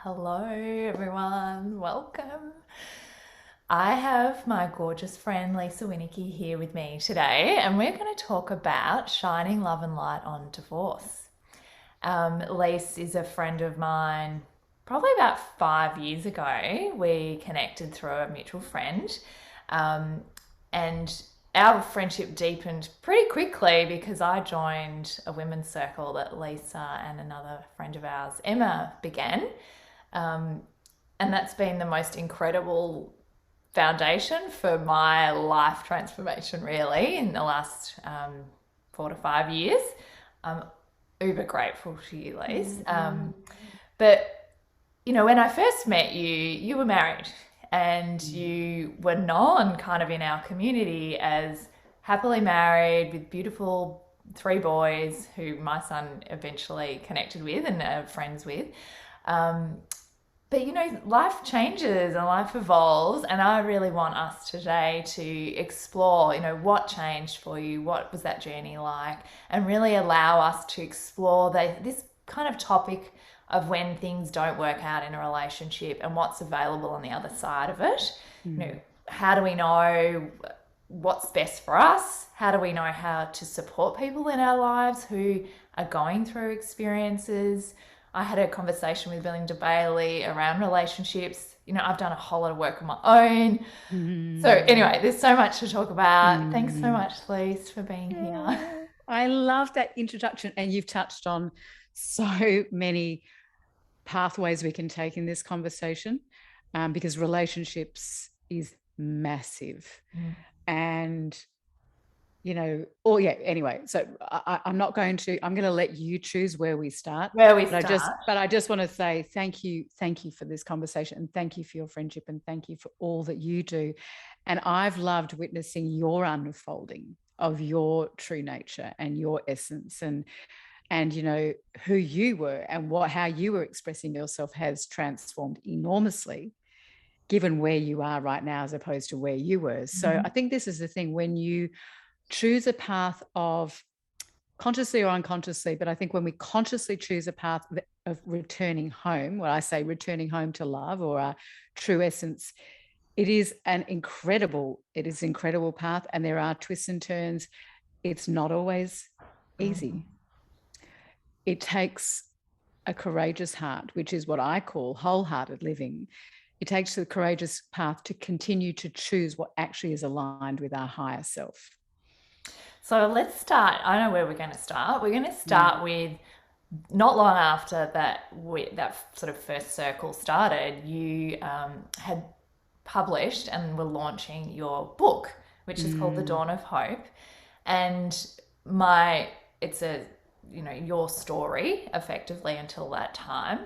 Hello, everyone. Welcome. I have my gorgeous friend Lisa Winneke here with me today, and we're going to talk about shining love and light on divorce. Lisa is a friend of mine. Probably about 5 years ago, we connected through a mutual friend, um, and our friendship deepened pretty quickly because I joined a women's circle that Lisa and another friend of ours, Emma, began. Um, and that's been the most incredible foundation for my life transformation, really, in the last 4 to 5 years. I'm uber grateful to you, Lise. But, when I first met you, you were married and you were known kind of in our community as happily married with beautiful three boys who my son eventually connected with and are friends with. Um, but life changes and life evolves, and I really want us today to explore, what changed for you, what was that journey like, and really allow us to explore this kind of topic of when things don't work out in a relationship and what's available on the other side of it. How do we know what's best for us? How do we know how to support people in our lives who are going through experiences? I had a conversation with Belinda around relationships. I've done a whole lot of work on my own. So anyway, there's so much to talk about. Thanks so much, Lise, for being here. I love that introduction, and you've touched on so many pathways we can take in this conversation, because relationships is massive. And anyway, so I'm going to let you choose where we start. Where we But start. I just want to say thank you for this conversation, and thank you for your friendship, and thank you for all that you do. And I've loved witnessing your unfolding of your true nature and your essence, and who you were and how you were expressing yourself has transformed enormously, given where you are right now as opposed to where you were. So I think this is the thing, when you choose a path of consciously or unconsciously, but I think when we consciously choose a path of returning home, when I say returning home to love or our true essence, it is an incredible path, and there are twists and turns. It's not always easy. It takes a courageous heart, which is what I call wholehearted living. It takes a courageous path to continue to choose what actually is aligned with our higher self. So let's start. I know where we're going to start. We're going to start with not long after that sort of first circle started. You had published and were launching your book, which is called The Dawn of Hope, and it's a your story effectively until that time.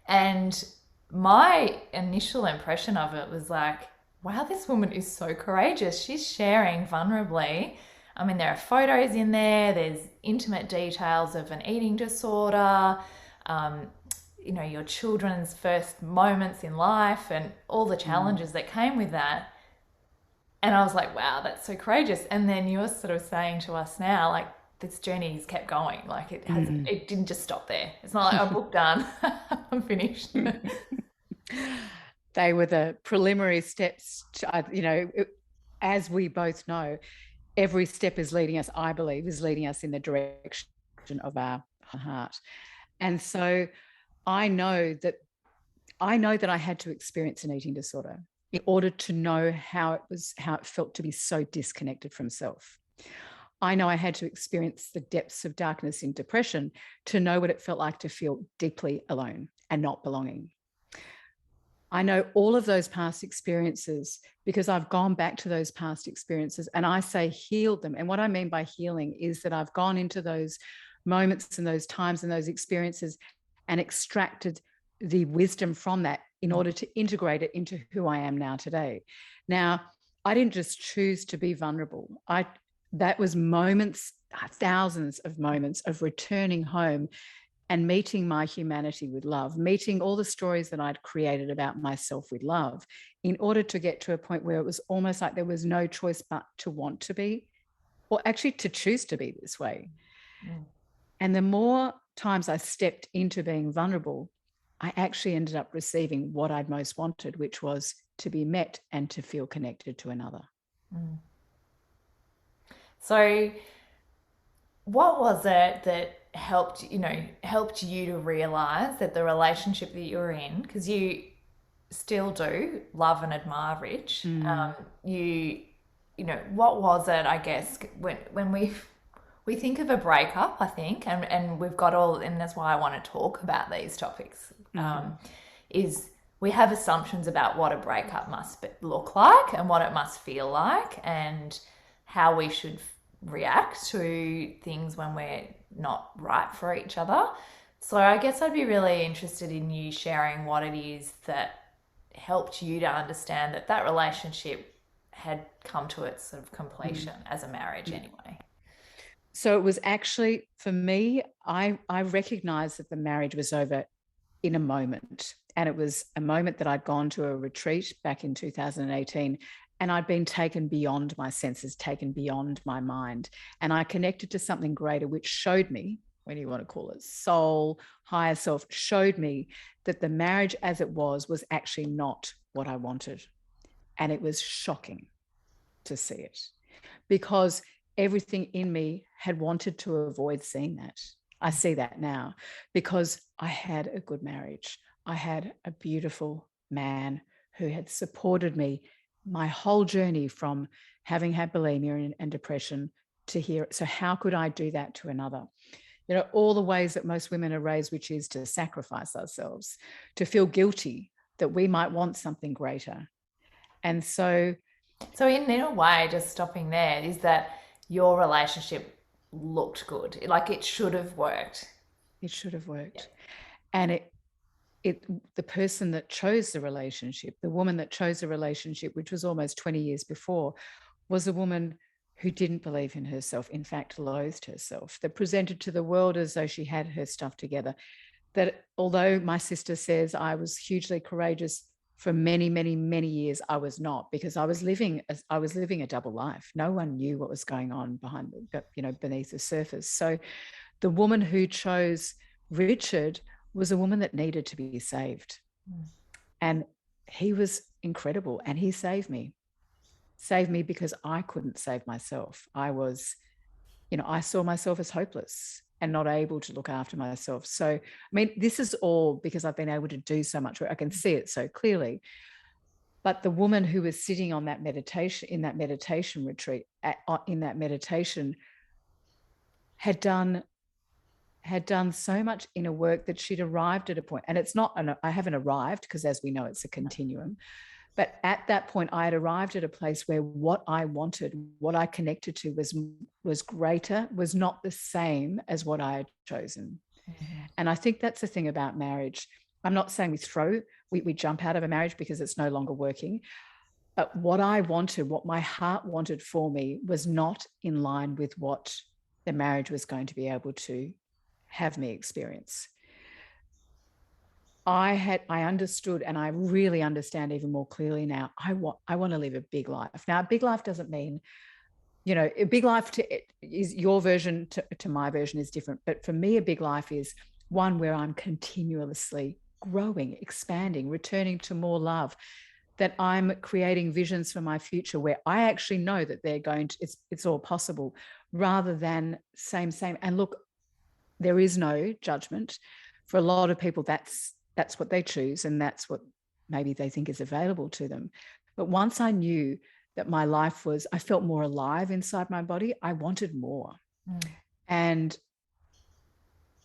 And my initial impression of it was like, wow, this woman is so courageous. She's sharing vulnerably. I mean, there are photos in there, there's intimate details of an eating disorder, um, your children's first moments in life and all the challenges that came with that. And I was like, wow, that's so courageous. And then you're sort of saying to us now, like, this journey has kept going. Like it didn't just stop there. It's not like, oh, book done, I'm finished. They were the preliminary steps to, as we both know, every step is leading us, I believe, is leading us in the direction of our heart. And so I know that I had to experience an eating disorder in order to know how it felt to be so disconnected from self. I know I had to experience the depths of darkness in depression to know what it felt like to feel deeply alone and not belonging. I know all of those past experiences because I've gone back to those past experiences, and I say healed them. And what I mean by healing is that I've gone into those moments and those times and those experiences and extracted the wisdom from that in order to integrate it into who I am now today. Now, I didn't just choose to be vulnerable. That was moments, thousands of moments of returning home and meeting my humanity with love, meeting all the stories that I'd created about myself with love, in order to get to a point where it was almost like there was no choice but to want to be, or actually to choose to be this way. And the more times I stepped into being vulnerable, I actually ended up receiving what I'd most wanted, which was to be met and to feel connected to another. Mm. So, what was it that helped you to realize that the relationship that you're in, because you still do love and admire Rich, Mm, what was it, I guess, when we think of a breakup, I think, and we've got all, and that's why I want to talk about these topics, mm, is we have assumptions about what a breakup look like and what it must feel like and how we should react to things when we're not right for each other. So I guess I'd be really interested in you sharing what it is that helped you to understand that that relationship had come to its sort of mm, completion as a marriage yeah. anyway. So it was actually, for me, I recognized that the marriage was over in a moment. And it was a moment that I'd gone to a retreat back in 2018, and I'd been taken beyond my senses, taken beyond my mind. And I connected to something greater, which showed me, when you want to call it soul, higher self, showed me that the marriage as it was actually not what I wanted. And it was shocking to see it, because everything in me had wanted to avoid seeing that. I see that now because I had a good marriage. I had a beautiful man who had supported me my whole journey from having had bulimia and depression to here. So, how could I do that to another? You know, all the ways that most women are raised, which is to sacrifice ourselves, to feel guilty that we might want something greater. And so So, in a way, just stopping there, is that your relationship looked good. Like it should have worked. it should have Yeah. worked. And it the person that chose the relationship, the woman that chose the relationship, which was almost 20 years before, was a woman who didn't believe in herself, in fact loathed herself, that presented to the world as though she had her stuff together. That although my sister says I was hugely courageous, for many, many, many years I was not, because I was living a double life. No one knew what was going on beneath the surface. So the woman who chose Richard was a woman that needed to be saved. Mm. And he was incredible. And he saved me because I couldn't save myself. I saw myself as hopeless and not able to look after myself. So, I mean, this is all because I've been able to do so much work. I can see it so clearly. But the woman who was sitting on that meditation, in that meditation retreat, in that meditation, had done so much inner work that she'd arrived at a point, and it's not, I haven't arrived, because as we know, it's a continuum. But at that point, I had arrived at a place where what I wanted, what I connected to was greater, was not the same as what I had chosen. Mm-hmm. And I think that's the thing about marriage. I'm not saying we jump out of a marriage because it's no longer working. But what I wanted, what my heart wanted for me, was not in line with what the marriage was going to be able to have me experience. I understood, and I really understand even more clearly now. I want to live a big life. Now, a big life doesn't mean, a big life is your version to my version is different. But for me, a big life is one where I'm continuously growing, expanding, returning to more love, that I'm creating visions for my future where I actually know that it's all possible, rather than same. And look, there is no judgment. For a lot of people, that's what they choose, and that's what maybe they think is available to them. But once I knew that my life I felt more alive inside my body, I wanted more. Mm. And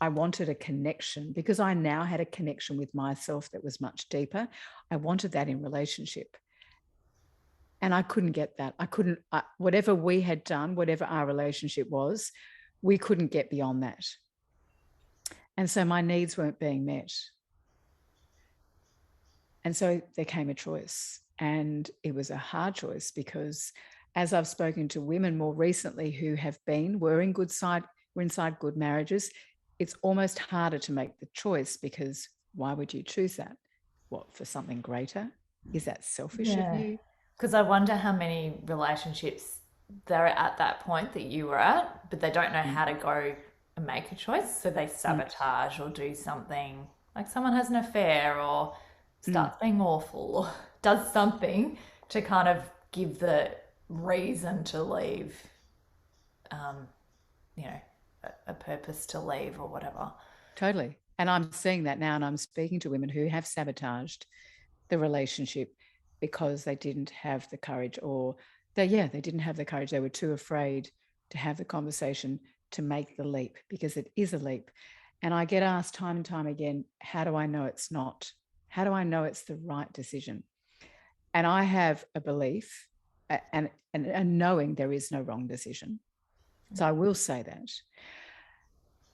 I wanted a connection, because I now had a connection with myself that was much deeper. I wanted that in relationship. And I couldn't get that. Whatever we had done, whatever our relationship was, we couldn't get beyond that. And so my needs weren't being met. And so there came a choice. And it was a hard choice, because as I've spoken to women more recently who were inside good marriages, it's almost harder to make the choice, because why would you choose that? What, for something greater? Is that selfish of Yeah. you? Because I wonder how many relationships they're at that point that you were at, but they don't know Mm, how to go and make a choice. So they mm, sabotage or do something. Like someone has an affair or Mm, starts being awful or does something to kind of give the reason to leave, um, you know, a purpose to leave or whatever. totally. And I'm seeing that now, and I'm speaking to women who have sabotaged the relationship because they didn't have the courage, or they didn't have the courage. They were too afraid to have the conversation, to make the leap, because it is a leap. And I get asked time and time again, how do I know it's not? How do I know it's the right decision? And I have a belief, and knowing there is no wrong decision. So I will say that.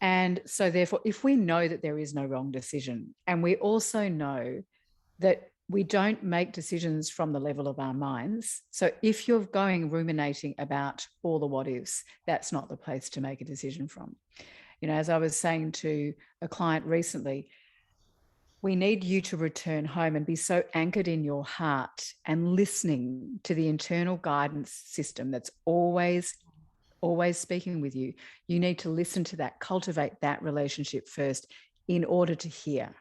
And so therefore, if we know that there is no wrong decision, and we also know that we don't make decisions from the level of our minds. So if you're going ruminating about all the what ifs, that's not the place to make a decision from. You know, as I was saying to a client recently, we need you to return home and be so anchored in your heart and listening to the internal guidance system that's always speaking with you. You need to listen to that, cultivate that relationship first in order to hear,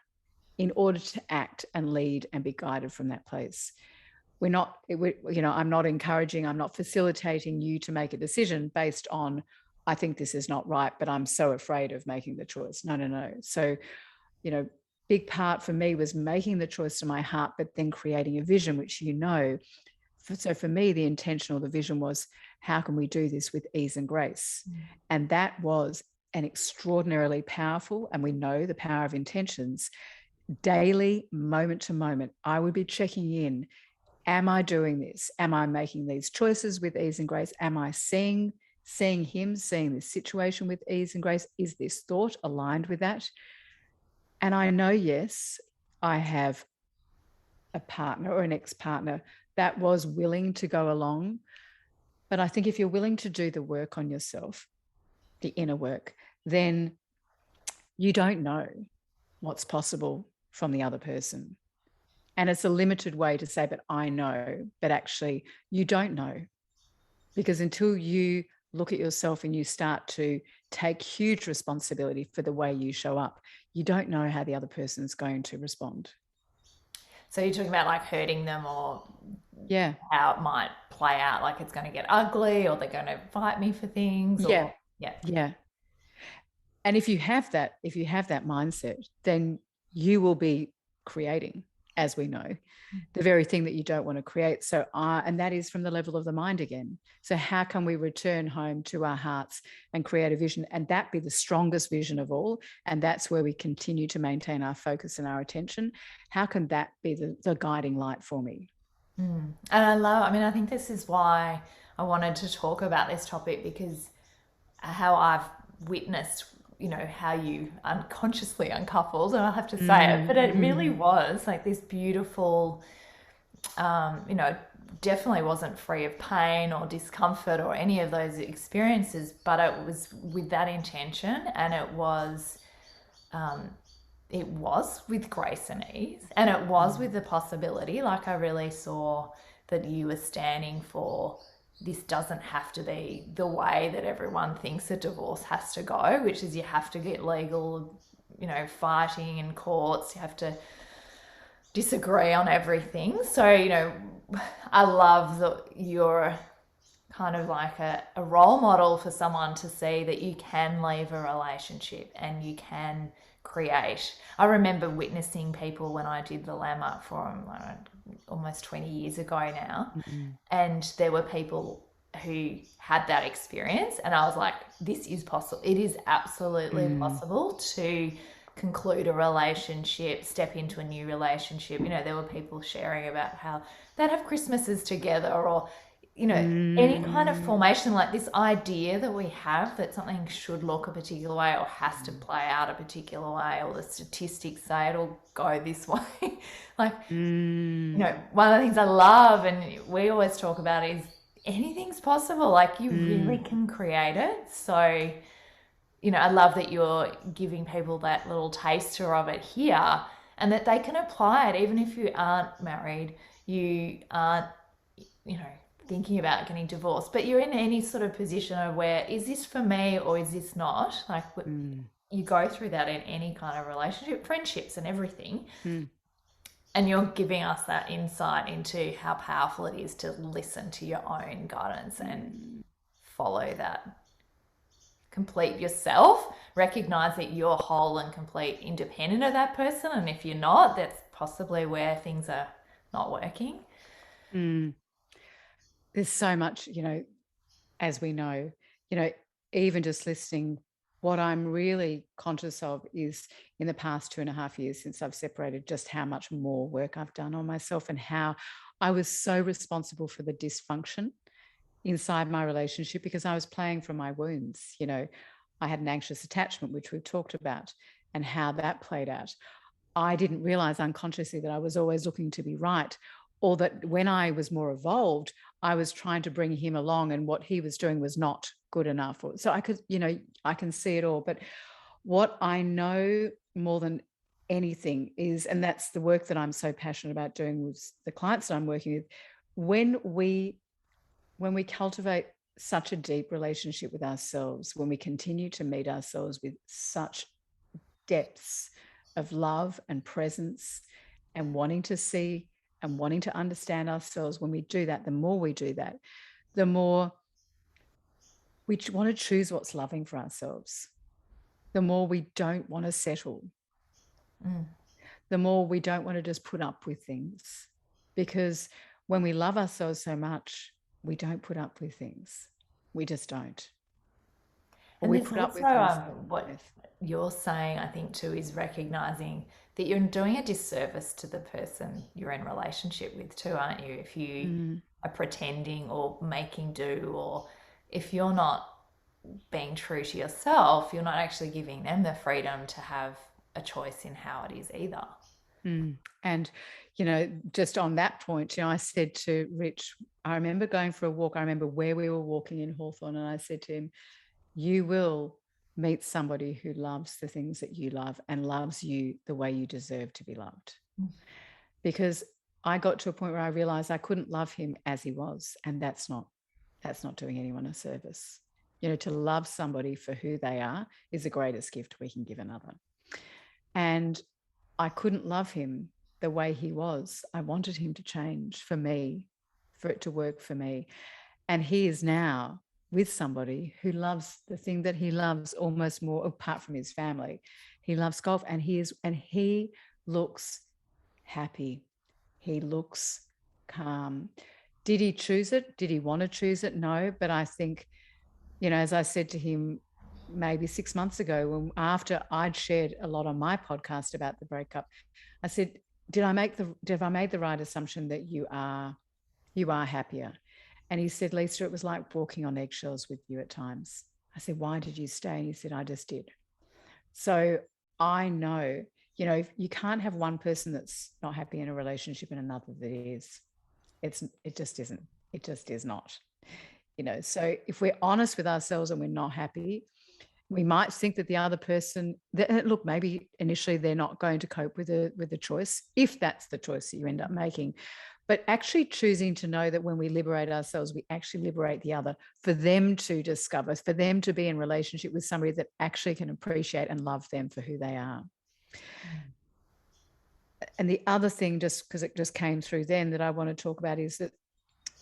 in order to act and lead and be guided from that place. I'm not encouraging, I'm not facilitating you to make a decision based on, I think this is not right, but I'm so afraid of making the choice. No, no, no. So, big part for me was making the choice to my heart, but then creating a vision, which, so for me, the intention or the vision was, how can we do this with ease and grace? And that was an extraordinarily powerful, and we know the power of intentions, daily, moment to moment. I would be checking in. Am I doing this? Am I making these choices with ease and grace? Am I seeing him, seeing this situation with ease and grace? Is this thought aligned with that? And I know, yes, I have a partner or an ex-partner that was willing to go along. But I think if you're willing to do the work on yourself, the inner work, then you don't know what's possible from the other person. And it's a limited way to say, but I know, but actually you don't know, because until you look at yourself and you start to take huge responsibility for the way you show up, you don't know how the other person is going to respond. So you're talking about like hurting them or Yeah. how it might play out, like it's going to get ugly or they're going to fight me for things Yeah. or, yeah. Yeah. And if you have that mindset, then you will be creating, as we know, the very thing that you don't want to create. So, and that is from the level of the mind again. So, how can we return home to our hearts and create a vision, and that be the strongest vision of all? And that's where we continue to maintain our focus and our attention. How can that be the guiding light for me? And I mean, I think this is why I wanted to talk about this topic because how I've witnessed, how you unconsciously uncoupled, and I have to say it, but it really Mm. was like this beautiful, definitely wasn't free of pain or discomfort or any of those experiences, but it was with that intention and it was with grace and ease and it was with the possibility, like I really saw that you were standing for this doesn't have to be the way that everyone thinks a divorce has to go, which is you have to get legal, fighting in courts, you have to disagree on everything. So, I love that you're kind of like a role model for someone to see that you can leave a relationship and you can create. I remember witnessing people when I did the Landmark Forum almost 20 years ago now, Mm. and there were people who had that experience, and I was like, this is possible. It is absolutely Mm. possible to conclude a relationship, step into a new relationship. There were people sharing about how they'd have Christmases together or any kind of Mm. formation, like this idea that we have that something should look a particular way or has to Mm. play out a particular way or the statistics say it'll go this way. Like, Mm. one of the things I love and we always talk about is anything's possible. Like, you really Mm. can create it. So, I love that you're giving people that little taster of it here and that they can apply it even if you aren't married, you aren't, you know, thinking about getting divorced, but you're in any sort of position of where is this for me or is this not? Like, Mm. you go through that in any kind of relationship, friendships and everything. Mm. And you're giving us that insight into how powerful it is to listen to your own guidance and Mm. follow that complete yourself. Recognize that you're whole and complete independent of that person. And if you're not, that's possibly where things are not working. Mm. There's so much, as we know, even just listening, what I'm really conscious of is in the past 2.5 years since I've separated, just how much more work I've done on myself and how I was so responsible for the dysfunction inside my relationship because I was playing from my wounds. I had an anxious attachment, which we've talked about, and how that played out. I didn't realize unconsciously that I was always looking to be right, or that when I was more evolved, I was trying to bring him along and what he was doing was not good enough. So I can see it all. But what I know more than anything is, and that's the work that I'm so passionate about doing with the clients that I'm working with, when we cultivate such a deep relationship with ourselves, when we continue to meet ourselves with such depths of love and presence and wanting to see and wanting to understand ourselves, when we do that, the more we do that, the more we want to choose what's loving for ourselves, the more we don't want to settle, the more we don't want to just put up with things. Because when we love ourselves so much, we don't put up with things. We just don't. Or And we there's put up also with things. what you're saying, I think, too, is recognizing that you're doing a disservice to the person you're in relationship with, too, aren't you? If you are pretending or making do, or if you're not being true to yourself, you're not actually giving them the freedom to have a choice in how it is either. And, just on that point, I said to Rich, I remember going for a walk. I remember where we were walking in Hawthorne, and I said to him, you will meet somebody who loves the things that you love and loves you the way you deserve to be loved. Because I got to a point where I realized I couldn't love him as he was. And that's not doing anyone a service. To love somebody for who they are is the greatest gift we can give another. And I couldn't love him the way he was. I wanted him to change for me, for it to work for me. And he is now with somebody who loves the thing that he loves almost more, apart from his family. He loves golf, and he looks happy. He looks calm. Did he choose it? Did he want to choose it? No. But I think, as I said to him maybe 6 months ago, after I'd shared a lot on my podcast about the breakup, I said, did I make the right assumption that you are happier? And he said, Lisa, it was like walking on eggshells with you at times. I said, why did you stay? And he said, I just did. So I know, you can't have one person that's not happy in a relationship and another that is. It just isn't. It just is not. So if we're honest with ourselves and we're not happy, we might think that the other person, look, maybe initially they're not going to cope with the choice, if that's the choice that you end up making. But actually choosing to know that when we liberate ourselves, we actually liberate the other, for them to discover, for them to be in relationship with somebody that actually can appreciate and love them for who they are. And the other thing, just because it just came through then, that I want to talk about is that,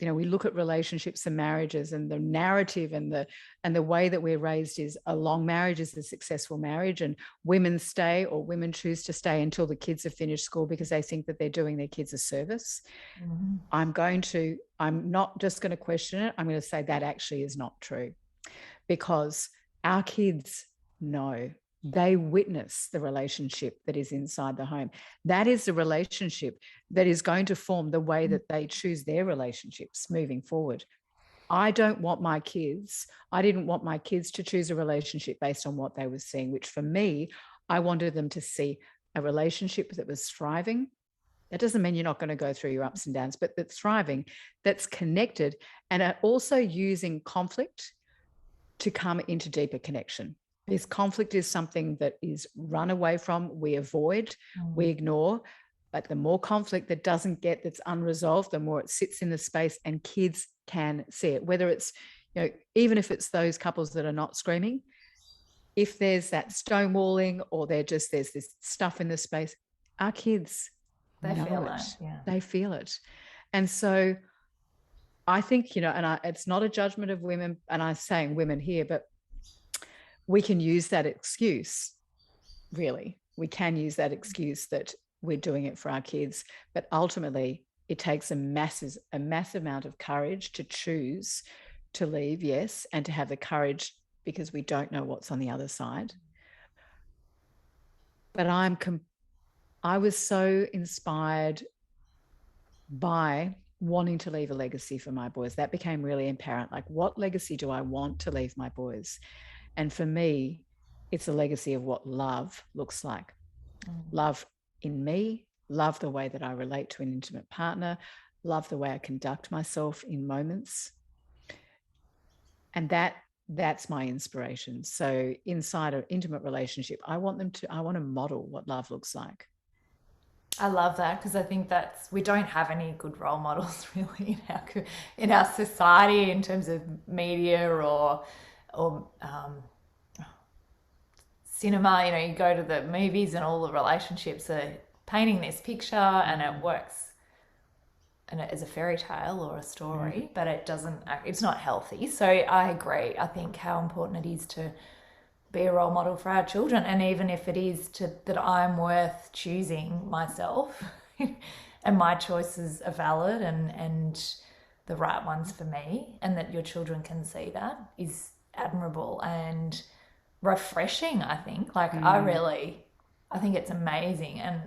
we look at relationships and marriages, and the narrative and the way that we're raised is a long marriage is a successful marriage, and women stay, or women choose to stay until the kids have finished school because they think that they're doing their kids a service. I'm not just going to question it. I'm going to say that actually is not true, because our kids know. They witness the relationship that is inside the home. That is the relationship that is going to form the way that they choose their relationships moving forward. I didn't want my kids to choose a relationship based on what they were seeing, which for me, I wanted them to see a relationship that was thriving. That doesn't mean you're not going to go through your ups and downs, but that's thriving, that's connected, and also using conflict to come into deeper connection. This conflict is something that is run away from, we avoid, we ignore. But the more conflict that's unresolved, the more it sits in the space, and kids can see it. Whether it's, even if it's those couples that are not screaming, if there's that stonewalling or there's this stuff in the space, our kids They know feel it. it. Yeah. They feel it. And so I think, it's not a judgment of women, and I'm saying women here, but we can use that excuse, really. We can use that excuse that we're doing it for our kids. But ultimately, it takes a massive amount of courage to choose to leave, yes, and to have the courage because we don't know what's on the other side. But I was so inspired by wanting to leave a legacy for my boys. That became really apparent. Like, what legacy do I want to leave my boys? And for me, it's a legacy of what love looks like. Love in me, love the way that I relate to an intimate partner, love the way I conduct myself in moments. And that's my inspiration. So inside an intimate relationship, I want to model what love looks like. I love that because I think we don't have any good role models really in our society in terms of media or cinema. You know, you go to the movies and all the relationships are painting this picture and it works and it is a fairy tale or a story, but it doesn't. It's not healthy. So I agree. I think how important it is to be a role model for our children, and even if it is that I'm worth choosing myself and my choices are valid and the right ones for me, and that your children can see that is admirable and refreshing. I think I think it's amazing, and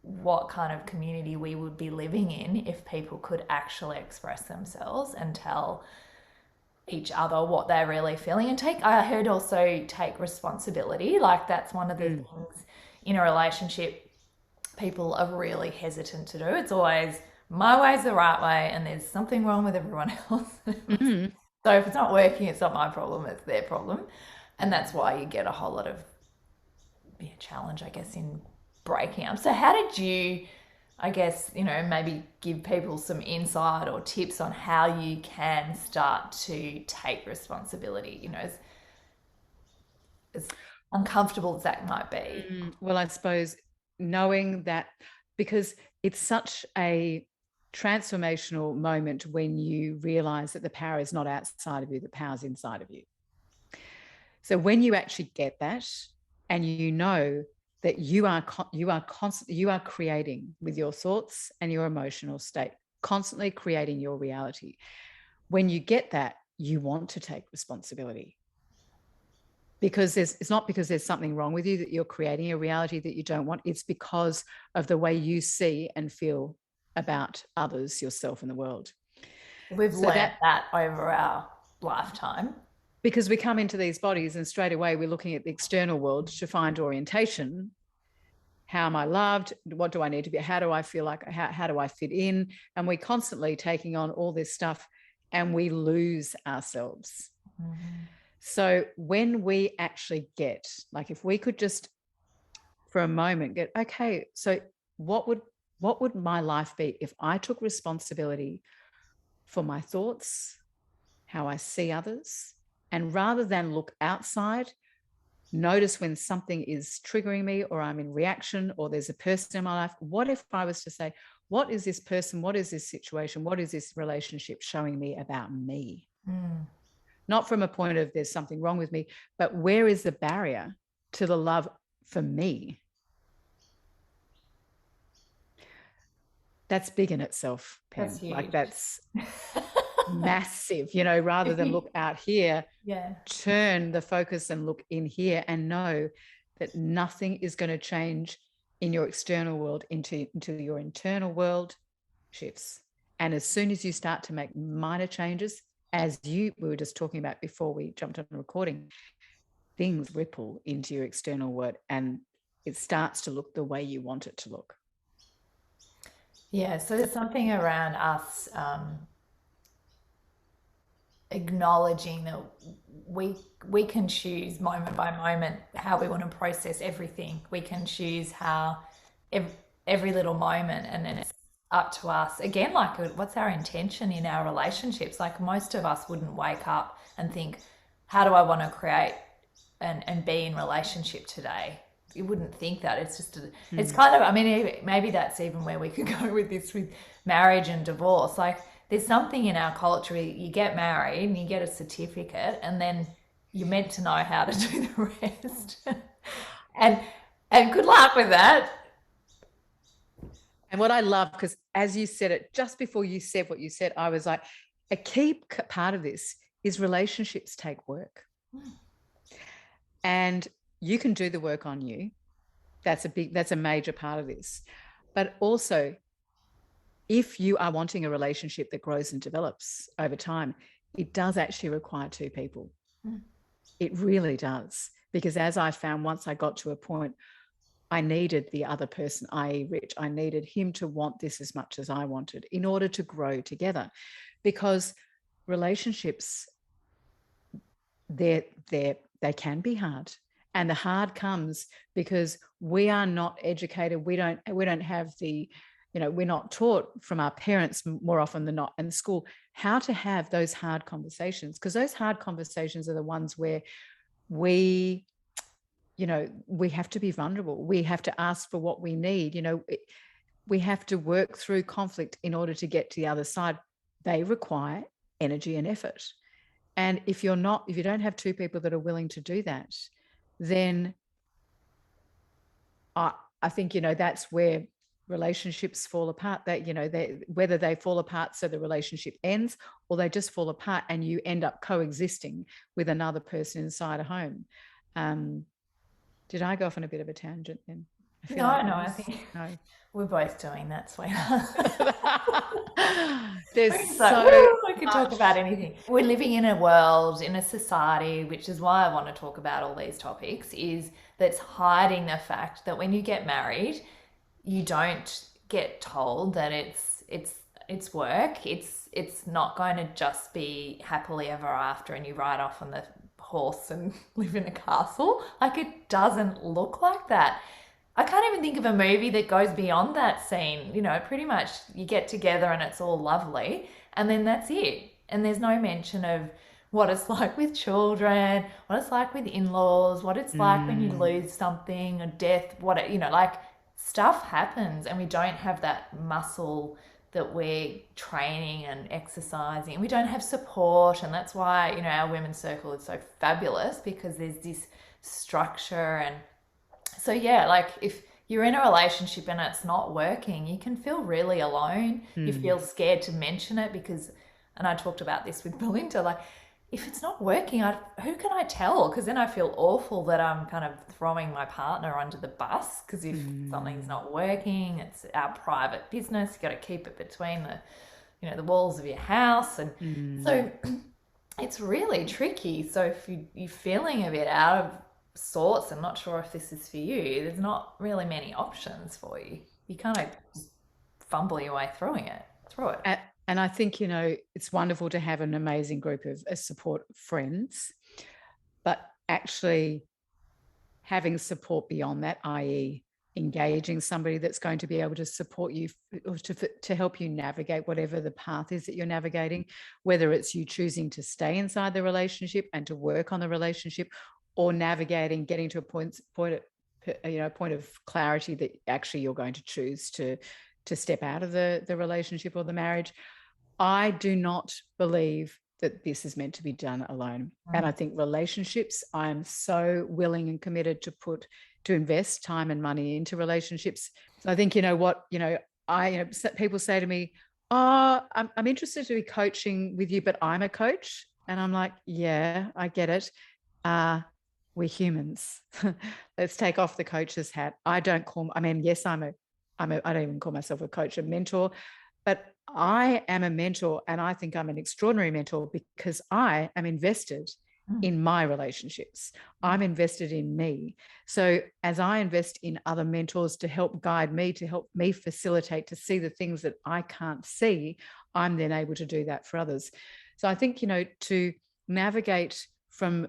what kind of community we would be living in if people could actually express themselves and tell each other what they're really feeling and I heard also take responsibility. Like that's one of the things in a relationship people are really hesitant to do. It's always my way's the right way and there's something wrong with everyone else. Mm-hmm. So if it's not working, it's not my problem, it's their problem. And that's why you get a whole lot of challenge, I guess, in breaking up. So how did you, I guess, maybe give people some insight or tips on how you can start to take responsibility, as uncomfortable as that might be? Well, I suppose knowing that, because it's such a transformational moment when you realize that the power is not outside of you, the power's inside of you. So when you actually get that, and you know that you are creating with your thoughts and your emotional state, constantly creating your reality. When you get that, you want to take responsibility, because it's not because there's something wrong with you that you're creating a reality that you don't want. It's because of the way you see and feel about others, yourself, and the world. We've So learnt that, that over our lifetime. because we come into these bodies and straight away we're looking at the external world to find orientation. How am I loved? What do I need to be? How do I feel like? How do I fit in? And we're constantly taking on all this stuff and we lose ourselves. Mm-hmm. So when we actually get, like, if we could just for a moment get, okay, so what would my life be if I took responsibility for my thoughts, how I see others, and rather than look outside, notice when something is triggering me or I'm in reaction or there's a person in my life. What if I was to say, what is this person? What is this situation? What is this relationship showing me about me? Mm. Not from a point of there's something wrong with me, but where is the barrier to the love for me? That's big in itself, That's Pen. Like, huge. that's massive, rather than look out here, Yeah. turn the focus and look in here and know that nothing is going to change in your external world into your internal world shifts. And as soon as you start to make minor changes, as we were just talking about before we jumped on recording, things ripple into your external world and it starts to look the way you want it to look. Yeah. So there's something around us acknowledging that we can choose moment by moment how we want to process everything. We can choose how every, every little moment, and it's up to us. Again, like what's our intention in our relationships? Like most of us wouldn't wake up and think, how do I want to create and be in relationship today. You wouldn't think that. It's just it's Mm. kind of, I mean, maybe that's even where we could go with this, with marriage and divorce. Like, there's something in our culture where you get married and you get a certificate, and then you're meant to know how to do the rest. and and good luck with that. And what I love, because as you said it, just before you said what you said, I was like, a key part of this is relationships take work. And you can do the work on you. That's a major part of this. But also, if you are wanting a relationship that grows and develops over time, it does actually require two people. It really does. Because as I found, once I got to a point, I needed the other person, i.e. Rich, I needed him to want this as much as I wanted in order to grow together. Because relationships, they can be hard. And the hard comes because we are not educated. We don't have the, we're not taught from our parents more often than not in school how to have those hard conversations, because those hard conversations are the ones where we have to be vulnerable. We have to ask for what we need. We have to work through conflict in order to get to the other side. They require energy and effort. And if you don't have two people that are willing to do that, then I think, that's where relationships fall apart. That, whether they fall apart so the relationship ends, or they just fall apart and you end up coexisting with another person inside a home. Did I go off on a bit of a tangent then? I feel No, like no, that I was think no. we're both doing that, sweetheart. There's It's like, so woo, we can talk much. about anything. We're living in a world, in a society, which is why I want to talk about all these topics, is that's hiding the fact that when you get married, you don't get told that it's work. It's not going to just be happily ever after and you ride off on the horse and live in a castle. Like, it doesn't look like that. I can't even think of a movie that goes beyond that scene. Pretty much you get together and it's all lovely, and then that's it. And there's no mention of what it's like with children, what it's like with in-laws, what it's like when you Mm, lose something, or death, like, stuff happens, and we don't have that muscle that we're training and exercising. We don't have support, and that's why, our women's circle is so fabulous, because there's this structure. And so, yeah, like, if you're in a relationship and it's not working, you can feel really alone. You mm, feel scared to mention it because, and I talked about this with Belinda, like, if it's not working, who can I tell? Because then I feel awful that I'm kind of throwing my partner under the bus. Because if something's mm, not working, it's our private business. You got to keep it between the walls of your house, and mm. so it's really tricky. So if you're feeling a bit out of sorts and not sure if this is for you, there's not really many options for you. You kind of just fumble your way through it. And I think, it's wonderful to have an amazing group of support friends, but actually having support beyond that, i.e. engaging somebody that's going to be able to support you, or to help you navigate whatever the path is that you're navigating, whether it's you choosing to stay inside the relationship and to work on the relationship, or navigating, getting to a point of clarity that actually you're going to choose to step out of the relationship or the marriage. I do not believe that this is meant to be done alone. And I think relationships, I'm so willing and committed to invest time and money into relationships. So I think, people say to me, oh, I'm interested to be coaching with you, but I'm a coach. And I'm like, yeah, I get it. We're humans. Let's take off the coach's hat. I don't even call myself a coach, a mentor, but I am a mentor, and I think I'm an extraordinary mentor because I am invested in my relationships. I'm invested in me. So as I invest in other mentors to help guide me, to help me facilitate, to see the things that I can't see, I'm then able to do that for others. So I think, to navigate through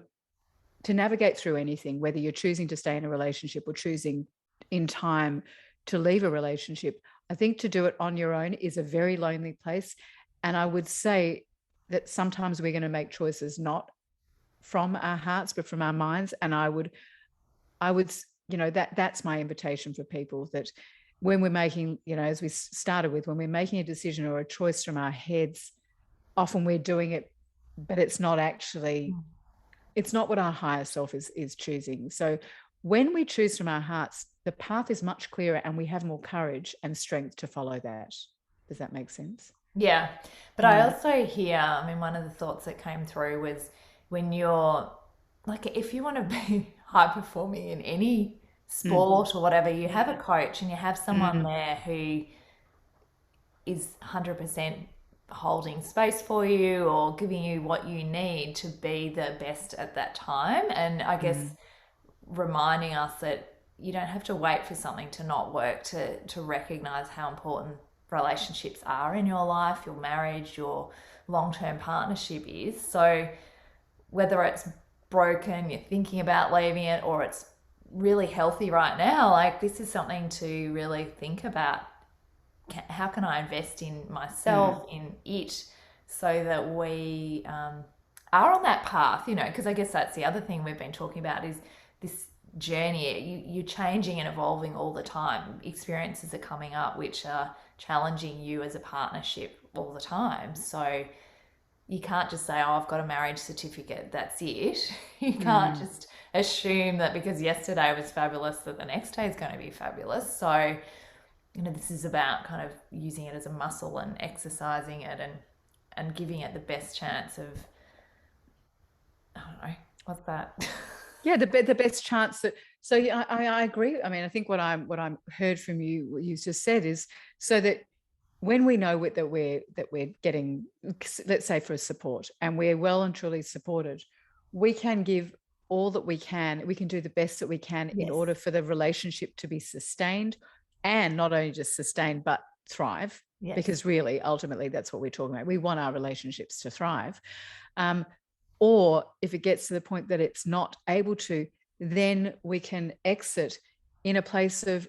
anything, whether you're choosing to stay in a relationship or choosing in time to leave a relationship, I think to do it on your own is a very lonely place. And I would say that sometimes we're going to make choices not from our hearts, but from our minds. And I would, that's my invitation for people, that when we're making, as we started with, when we're making a decision or a choice from our heads, often we're doing it, but it's not actually, it's not what our higher self is choosing. So when we choose from our hearts, the path is much clearer and we have more courage and strength to follow that. Does that make sense? Yeah. But I also hear, I mean, one of the thoughts that came through was when you're like, if you want to be high performing in any Mm. sport or whatever, you have a coach and you have someone Mm. there who is 100% holding space for you or giving you what you need to be the best at that time. And I guess Mm. reminding us that you don't have to wait for something to not work to recognize how important relationships are in your life, your marriage, your long-term partnership is. So whether it's broken, you're thinking about leaving it, or it's really healthy right now, like this is something to really think about. How can I invest in Mm. myself, in it, so that we are on that path, because I guess that's the other thing we've been talking about is this journey. You're changing and evolving all the time. Experiences are coming up which are challenging you as a partnership all the time. So you can't just say, oh, I've got a marriage certificate, that's it. You can't Mm. just assume that because yesterday was fabulous that the next day is going to be fabulous. So this is about kind of using it as a muscle and exercising it and giving it the best chance of, I don't know, what's that? Yeah, the best chance that. So yeah, I agree. I mean, I think what I'm heard from you, what you just said, is so that when we know that we're getting, let's say, for support, and we're well and truly supported, we can give all that we can. We can do the best that we can in Yes. order for the relationship to be sustained, and not only just sustained but thrive. Yes. Because really, ultimately, that's what we're talking about. We want our relationships to thrive. Um, or if it gets to the point that it's not able to, then we can exit in a place of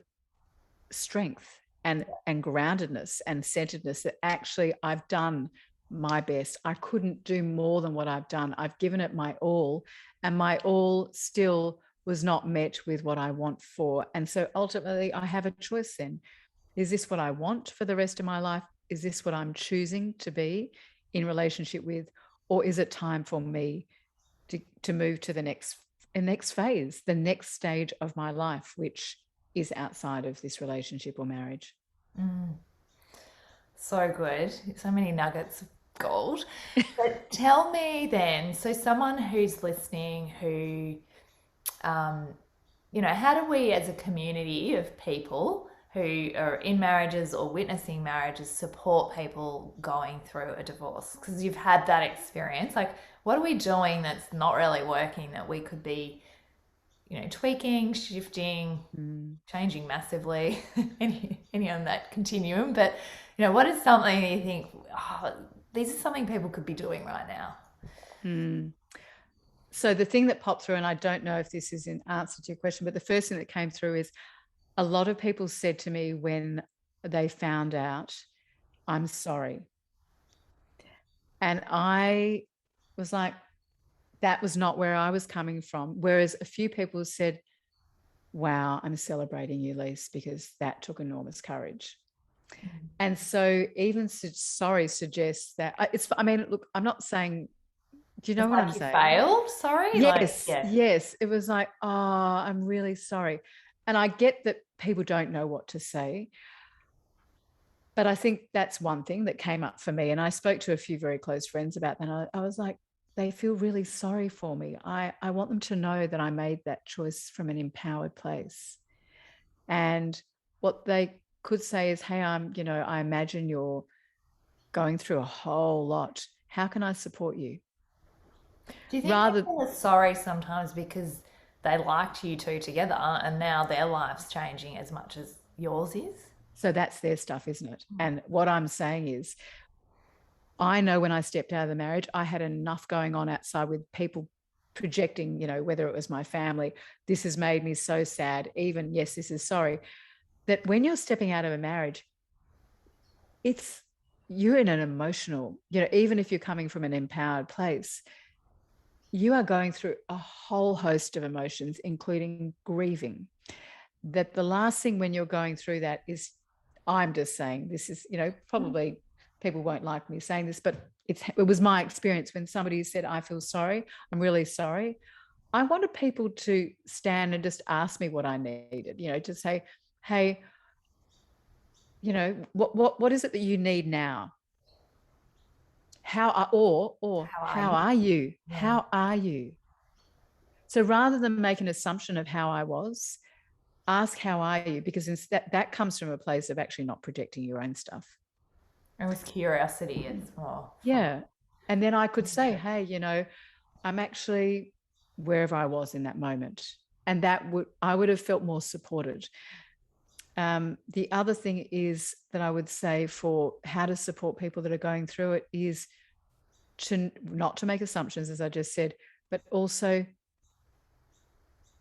strength and groundedness and centeredness, that actually I've done my best. I couldn't do more than what I've done. I've given it my all, and my all still was not met with what I want for. And so ultimately I have a choice then. Is this what I want for the rest of my life? Is this what I'm choosing to be in relationship with? Or is it time for me to move to the next phase, the next stage of my life, which is outside of this relationship or marriage? So good. So many nuggets of gold. But tell me then, so someone who's listening who, um, how do we as a community of people who are in marriages or witnessing marriages support people going through a divorce? Because you've had that experience. Like, what are we doing that's not really working that we could be, tweaking, shifting, Mm. changing massively, any on that continuum? But, what is something that you think, oh, these are something people could be doing right now? Mm. So the thing that popped through, and I don't know if this is in answer to your question, but the first thing that came through is a lot of people said to me when they found out, I'm sorry. And I was like, that was not where I was coming from. Whereas a few people said, wow, I'm celebrating you, Lise, because that took enormous courage. And so even sorry suggests that I mean, look, I'm not saying, do you know It's what I'm like you saying? failed, sorry? Like, Yes, yeah. yes. It was like, oh, I'm really sorry. And I get that people don't know what to say. But I think that's one thing that came up for me. And I spoke to a few very close friends about that. And I was like, they feel really sorry for me. I want them to know that I made that choice from an empowered place. And what they could say is, hey, I imagine you're going through a whole lot. How can I support you? Do you think Rather, people are sorry sometimes because they liked you two together and now their life's changing as much as yours is? so that's their stuff, isn't it? And what I'm saying is, I know when I stepped out of the marriage, I had enough going on outside with people projecting, whether it was my family, this has made me so sad, even, yes, this is sorry, that when you're stepping out of a marriage, you're in an emotional, even if you're coming from an empowered place, you are going through a whole host of emotions, including grieving, that the last thing when you're going through that is, I'm just saying this is, probably people won't like me saying this, but it was my experience when somebody said, I feel sorry, I'm really sorry. I wanted people to stand and just ask me what I needed, to say, hey, what is it that you need now? How are How you? are you? Yeah. How are you? So rather than make an assumption of how I was, ask how are you, because that comes from a place of actually not projecting your own stuff. It was curiosity as well from Yeah. And then I could say, yeah. hey, I'm actually wherever I was in that moment. And I would have felt more supported. The other thing is that I would say for how to support people that are going through it is to not to make assumptions, as I just said, but also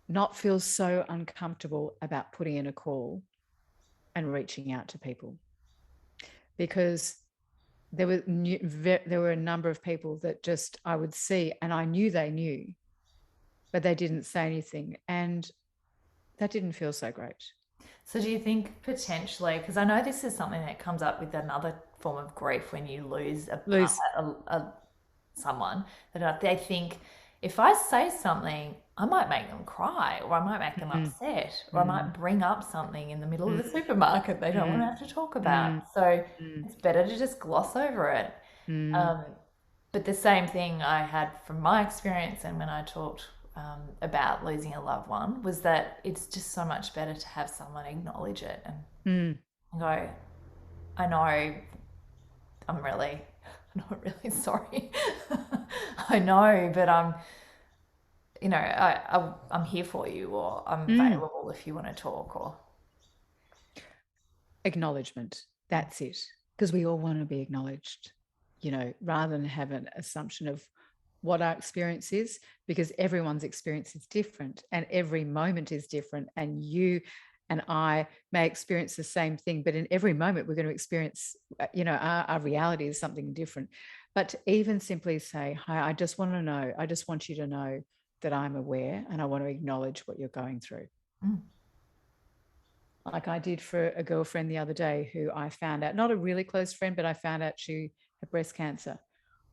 not feel so uncomfortable about putting in a call and reaching out to people, because there were a number of people that just I would see and I knew they knew, but they didn't say anything, and that didn't feel so great. So do you think potentially, because I know this is something that comes up with another form of grief when you lose a part, Lose. someone, that they think if I say something, I might make them cry, or I might make them Mm, upset, or I might mm, bring up something in the middle of mm, the supermarket they don't want to mm, have to talk about. mm, So mm, it's better to just gloss over it. mm, Um, but the same thing I had from my experience and when I talked about losing a loved one was that it's just so much better to have someone acknowledge it and mm. go, I know I'm really, I'm not really sorry. I know, but I'm here for you, or I'm Mm. available if you want to talk, or Acknowledgement. That's it. Because we all want to be acknowledged, rather than have an assumption of what our experience is, because everyone's experience is different and every moment is different. And you and I may experience the same thing, but in every moment we're going to experience, our reality is something different. But to even simply say, hi, I just want you to know that I'm aware and I want to acknowledge what you're going through. mm, Like I did for a girlfriend the other day who I found out, not a really close friend, but I found out she had breast cancer.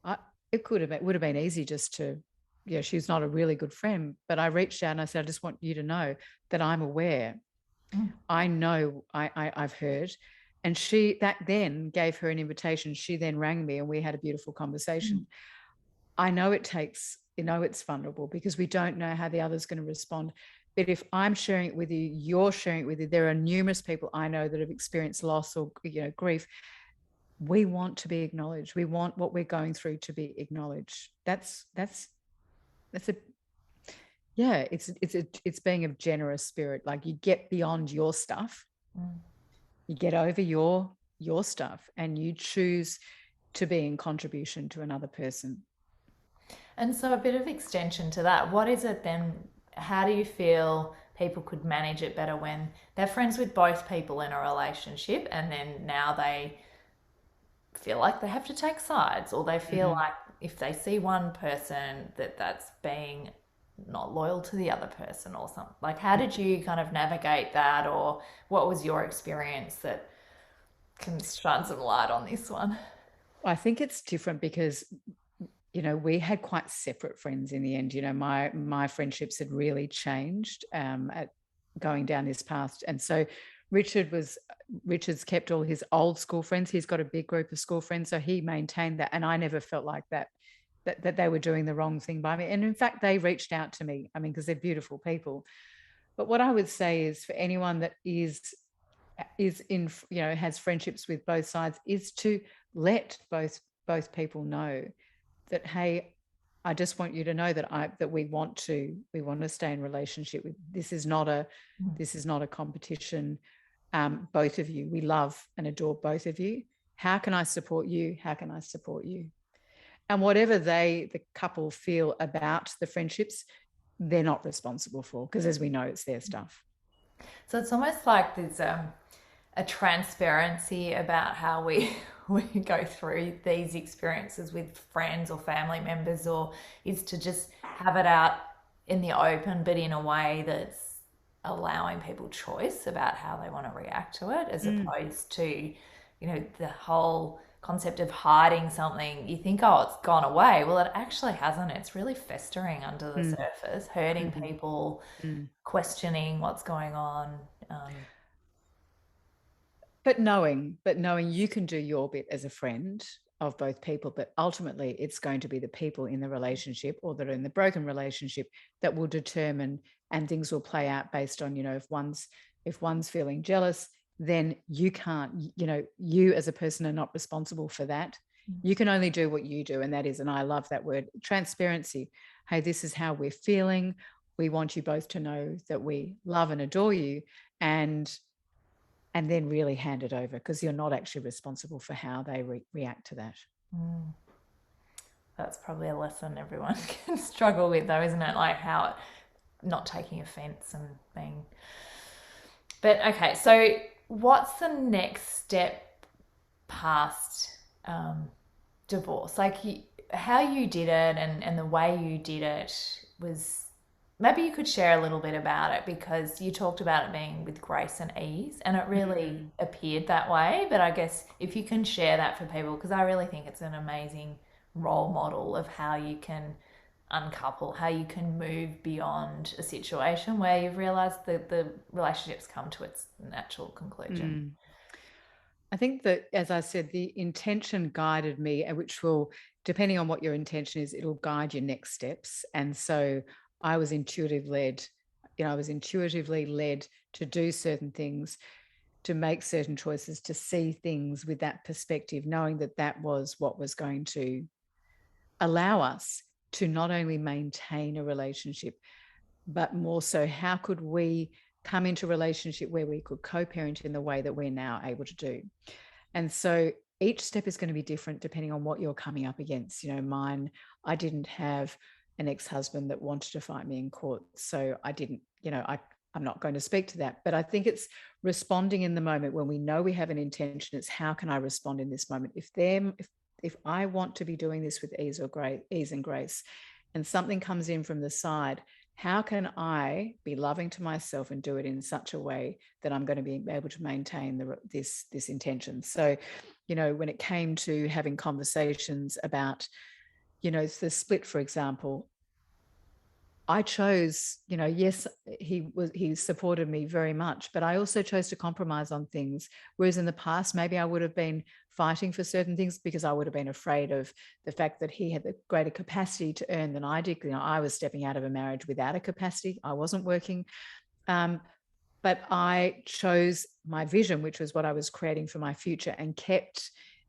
I, it would have been easy just to, she's not a really good friend, but I reached out and I said, I just want you to know that I'm aware. mm, I know I've heard. And that then gave her an invitation. She then rang me and we had a beautiful mm, conversation. I know it's vulnerable because we don't know how the other's going to respond. But if I'm sharing it with you, you're sharing it with you. There are numerous people I know that have experienced loss or grief. We want to be acknowledged. We want what we're going through to be acknowledged. That's a yeah. It's being a generous spirit. Like you get beyond your stuff, mm. you get over your stuff, and you choose to be in contribution to another person. And so, a bit of extension to that, what is it then? How do you feel people could manage it better when they're friends with both people in a relationship and then now they feel like they have to take sides, or they feel Mm-hmm. like if they see one person that's being not loyal to the other person or something? Like, how did you kind of navigate that, or what was your experience that can shine some light on this one? I think it's different because we had quite separate friends in the end. My friendships had really changed at going down this path, and so Richard's kept all his old school friends. He's got a big group of school friends, so he maintained that, and I never felt like that they were doing the wrong thing by me. And in fact, they reached out to me. I mean, because they're beautiful people. But what I would say is for anyone that is in has friendships with both sides is to let both people know that, hey, I just want you to know that we want to stay in relationship with. This is not a competition. Both of you, we love and adore both of you. How can I support you? How can I support you? And whatever the couple feel about the friendships, they're not responsible for, because as we know, it's their stuff. So it's almost like there's a transparency about how we we go through these experiences with friends or family members, or is to just have it out in the open, but in a way that's allowing people choice about how they want to react to it, as opposed to, the whole concept of hiding something. You think, oh, it's gone away. Well, it actually hasn't. It's really festering under the surface, hurting Mm-hmm. people, Mm. questioning what's going on. Um, But knowing you can do your bit as a friend of both people, but ultimately it's going to be the people in the relationship or that are in the broken relationship that will determine, and things will play out based on, if one's feeling jealous, then you can't, you as a person are not responsible for that. You can only do what you do. And that is, and I love that word, transparency. Hey, this is how we're feeling. We want you both to know that we love and adore you. And then really hand it over, because you're not actually responsible for how they react to that. that's probably a lesson everyone can struggle with, though, isn't it? Like how not taking offense and being. But okay, so what's the next step past divorce? Like how you did it and the way you did it was. Maybe you could share a little bit about it, because you talked about it being with grace and ease, and it really appeared that way. But I guess if you can share that for people, because I really think it's an amazing role model of how you can uncouple, how you can move beyond a situation where you've realized that the relationship's come to its natural conclusion. Mm. I think that, as I said, the intention guided me, which will, depending on what your intention is, it'll guide your next steps. And so I was intuitively led to do certain things, to make certain choices, to see things with that perspective, knowing that that was what was going to allow us to not only maintain a relationship, but more so, how could we come into a relationship where we could co-parent in the way that we're now able to do. And so each step is going to be different depending on what you're coming up against. Mine, I didn't have an ex-husband that wanted to fight me in court. So I didn't, I'm not going to speak to that. But I think it's responding in the moment when we know we have an intention. It's how can I respond in this moment? If I want to be doing this with ease and grace, and something comes in from the side, how can I be loving to myself and do it in such a way that I'm going to be able to maintain this intention? So, when it came to having conversations about, the split, for example, I chose, yes, he supported me very much, but I also chose to compromise on things. Whereas in the past, maybe I would have been fighting for certain things because I would have been afraid of the fact that he had the greater capacity to earn than I did. I was stepping out of a marriage without a capacity. I wasn't working. But I chose my vision, which was what I was creating for my future, and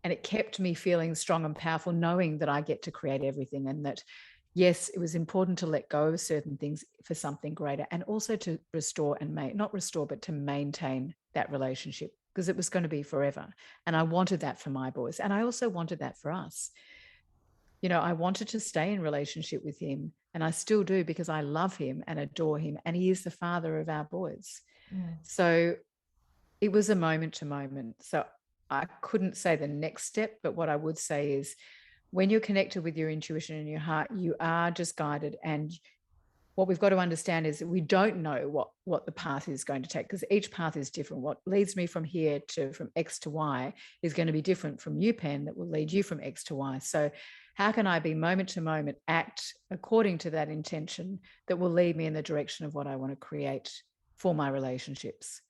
it kept me feeling strong and powerful, knowing that I get to create everything, and that, yes, it was important to let go of certain things for something greater, and also to but to maintain that relationship, because it was going to be forever. And I wanted that for my boys. And I also wanted that for us. I wanted to stay in relationship with him, and I still do, because I love him and adore him. And he is the father of our boys. So it was a moment to moment. So I couldn't say the next step, but what I would say is, when you're connected with your intuition and your heart, you are just guided. And what we've got to understand is that we don't know what the path is going to take, because each path is different. What leads me from X to Y is going to be different from you, Pen, that will lead you from X to Y. So how can I be moment to moment, act according to that intention that will lead me in the direction of what I want to create for my relationships?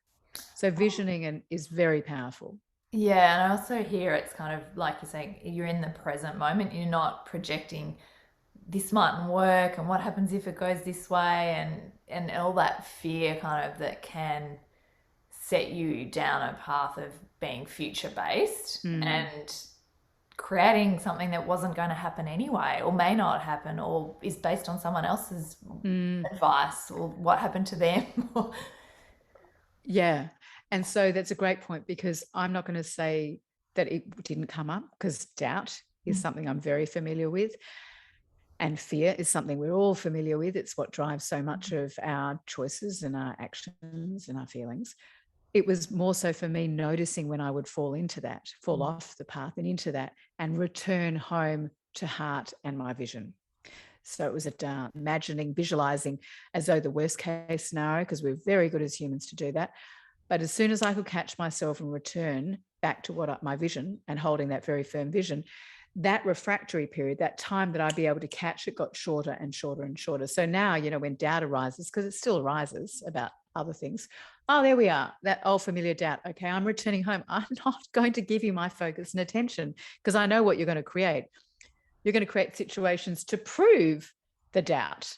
So visioning is very powerful. Yeah, and I also hear it's kind of like you're saying, you're in the present moment. You're not projecting this mightn't work and what happens if it goes this way, and all that fear kind of that can set you down a path of being future based and creating something that wasn't going to happen anyway, or may not happen, or is based on someone else's advice or what happened to them. Yeah. And so that's a great point, because I'm not going to say that it didn't come up, because doubt is something I'm very familiar with. And fear is something we're all familiar with. It's what drives so much of our choices and our actions and our feelings. It was more so for me noticing when I would fall off the path and into that, and return home to heart and my vision. So it was imagining, visualizing as though the worst case scenario, because we're very good as humans to do that. But as soon as I could catch myself and return back to my vision and holding that very firm vision, that refractory period, that time that I'd be able to catch it, got shorter and shorter and shorter. So now, when doubt arises, because it still arises about other things. Oh, there we are, that old familiar doubt. Okay, I'm returning home. I'm not going to give you my focus and attention because I know what you're going to create. You're going to create situations to prove the doubt.